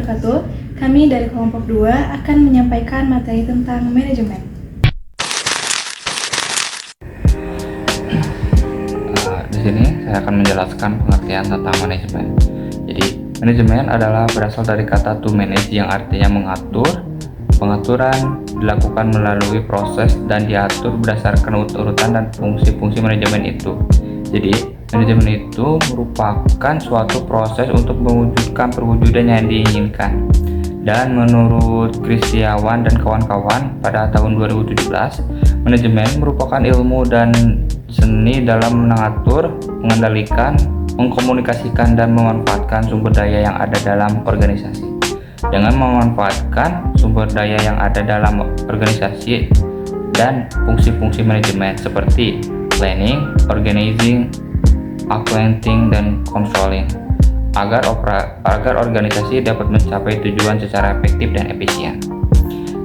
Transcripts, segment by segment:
wabarakatuh. Kami dari kelompok 2 akan menyampaikan materi tentang manajemen. Di sini saya akan menjelaskan pengertian tentang manajemen. Jadi, manajemen adalah berasal dari kata to manage yang artinya mengatur. Pengaturan dilakukan melalui proses dan diatur berdasarkan urutan dan fungsi-fungsi manajemen itu. Jadi, manajemen itu merupakan suatu proses untuk mewujudkan perwujudan yang diinginkan. Dan menurut Kristiawan dan kawan-kawan pada tahun 2017, manajemen merupakan ilmu dan seni dalam mengatur, mengendalikan, mengkomunikasikan, dan memanfaatkan sumber daya yang ada dalam organisasi. Dengan memanfaatkan sumber daya yang ada dalam organisasi dan fungsi-fungsi manajemen seperti planning, organizing, accounting, dan controlling agar organisasi dapat mencapai tujuan secara efektif dan efisien.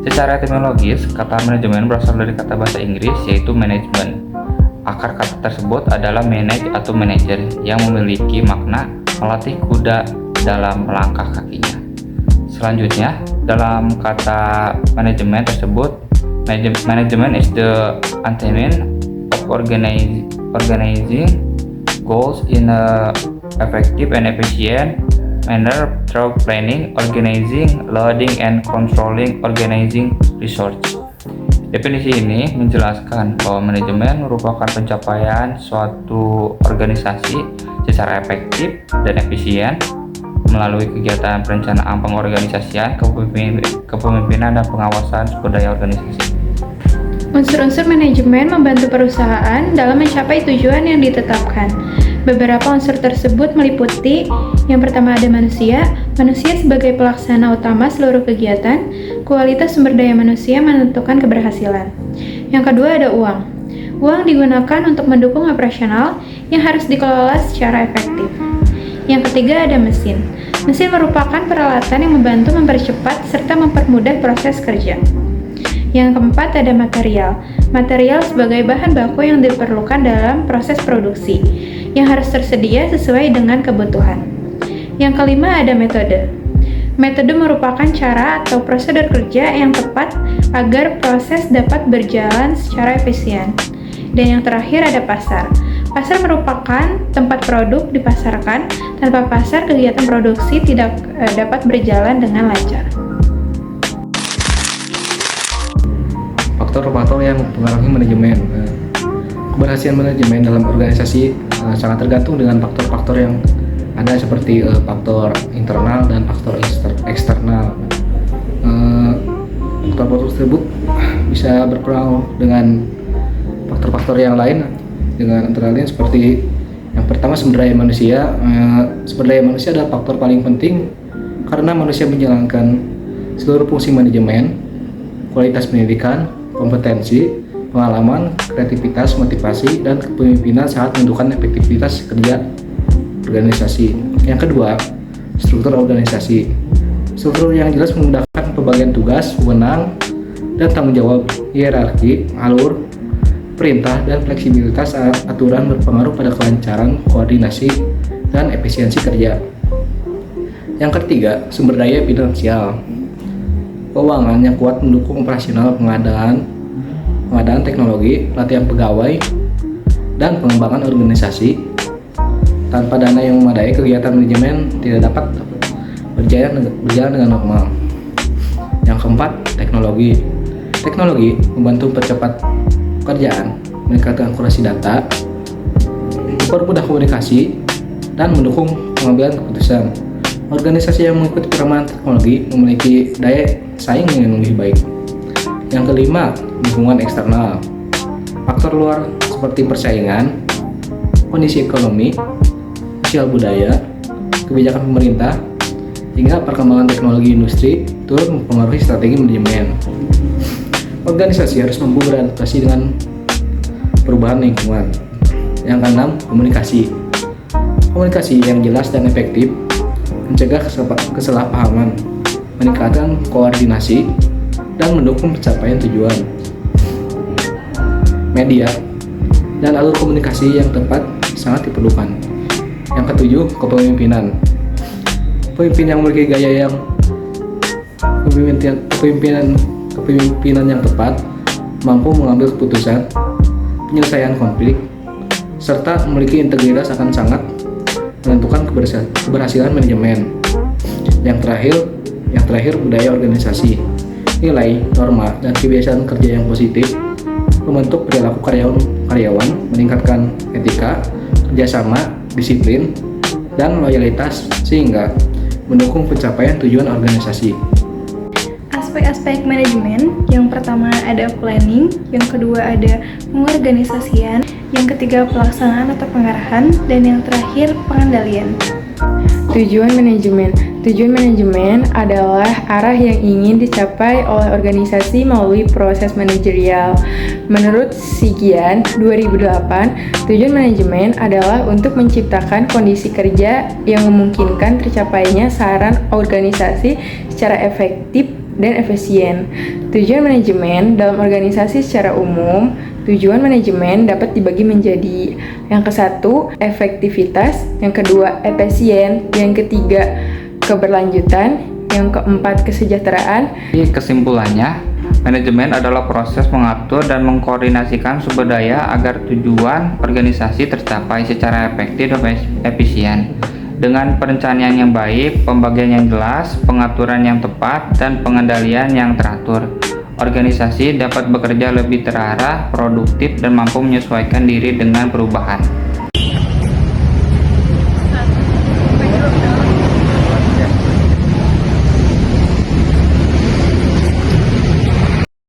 Secara etimologis, kata manajemen berasal dari kata bahasa Inggris yaitu management. Akar kata tersebut adalah manage atau manager yang memiliki makna melatih kuda dalam melangkah kakinya. Selanjutnya, dalam kata manajemen tersebut, management is the attainment of organizing goals in a effective and efficient manner through planning, organizing, loading, and controlling organizing resources. Definisi ini menjelaskan bahwa manajemen merupakan pencapaian suatu organisasi secara efektif dan efisien melalui kegiatan perencanaan pengorganisasian, kepemimpinan, dan pengawasan sumber daya organisasi. Unsur-unsur manajemen membantu perusahaan dalam mencapai tujuan yang ditetapkan. Beberapa unsur tersebut meliputi: yang pertama ada manusia sebagai pelaksana utama seluruh kegiatan, kualitas sumber daya manusia menentukan keberhasilan. Yang kedua ada uang. Uang digunakan untuk mendukung operasional yang harus dikelola secara efektif. Yang ketiga ada mesin. Mesin merupakan peralatan yang membantu mempercepat serta mempermudah proses kerja. Yang keempat ada material. Material sebagai bahan baku yang diperlukan dalam proses produksi, yang harus tersedia sesuai dengan kebutuhan. Yang kelima ada metode. Metode merupakan cara atau prosedur kerja yang tepat agar proses dapat berjalan secara efisien. Dan yang terakhir ada pasar. Pasar merupakan tempat produk dipasarkan. Tanpa pasar, kegiatan produksi tidak dapat berjalan dengan lancar. Faktor-faktor yang mempengaruhi manajemen. Keberhasilan manajemen dalam organisasi sangat tergantung dengan faktor-faktor yang ada seperti faktor internal dan faktor eksternal. Faktor-faktor tersebut bisa berpengaruh dengan faktor-faktor yang lain, dengan antara lain seperti yang pertama sumber daya manusia. Sumber daya manusia adalah faktor paling penting karena manusia menjalankan seluruh fungsi manajemen, kualitas pendidikan, kompetensi, pengalaman, kreativitas, motivasi, dan kepemimpinan saat menentukan efektivitas kerja organisasi. Yang kedua, struktur organisasi. Struktur yang jelas memudahkan pembagian tugas, wewenang, dan tanggung jawab, hierarki, alur, perintah, dan fleksibilitas aturan berpengaruh pada kelancaran, koordinasi, dan efisiensi kerja. Yang ketiga, sumber daya finansial. Keuangan yang kuat mendukung operasional pengadaan teknologi, pelatihan pegawai, dan pengembangan organisasi. Tanpa dana yang memadai, kegiatan manajemen tidak dapat berjalan dengan normal. Yang keempat, teknologi. Teknologi membantu mempercepat pekerjaan, meningkatkan akurasi data, mempermudah komunikasi, dan mendukung pengambilan keputusan. Organisasi yang mengikuti perkembangan teknologi memiliki daya saing yang lebih baik. Yang kelima, lingkungan eksternal. Faktor luar seperti persaingan, kondisi ekonomi, sosial budaya, kebijakan pemerintah, hingga perkembangan teknologi industri turut mempengaruhi strategi manajemen. Organisasi harus mampu beradaptasi dengan perubahan lingkungan. Yang keenam, komunikasi. Komunikasi yang jelas dan efektif mencegah kesalahpahaman, meningkatkan koordinasi, dan mendukung pencapaian tujuan. Media dan alur komunikasi yang tepat sangat diperlukan. Yang ketujuh, kepemimpinan. Pemimpin yang memiliki gaya yang kepemimpinan yang tepat, mampu mengambil keputusan, penyelesaian konflik, serta memiliki integritas akan sangat menentukan keberhasilan manajemen. Yang terakhir budaya organisasi, nilai, norma, dan kebiasaan kerja yang positif, membentuk perilaku karyawan, meningkatkan etika, kerjasama, disiplin, dan loyalitas sehingga mendukung pencapaian tujuan organisasi. Aspek-aspek manajemen, yang pertama ada planning, yang kedua ada pengorganisasian, yang ketiga pelaksanaan atau pengarahan, dan yang terakhir pengendalian. Tujuan manajemen. Tujuan manajemen adalah arah yang ingin dicapai oleh organisasi melalui proses manajerial. Menurut Sigian 2008, tujuan manajemen adalah untuk menciptakan kondisi kerja yang memungkinkan tercapainya sasaran organisasi secara efektif dan efisien. Tujuan manajemen dalam organisasi secara umum, tujuan manajemen dapat dibagi menjadi yang ke-1, efektivitas, yang kedua, efisien, yang ketiga, keberlanjutan, yang keempat, kesejahteraan. Kesimpulannya, manajemen adalah proses mengatur dan mengkoordinasikan sumber daya agar tujuan organisasi tercapai secara efektif dan efisien. Dengan perencanaan yang baik, pembagian yang jelas, pengaturan yang tepat, dan pengendalian yang teratur, organisasi dapat bekerja lebih terarah, produktif, dan mampu menyesuaikan diri dengan perubahan.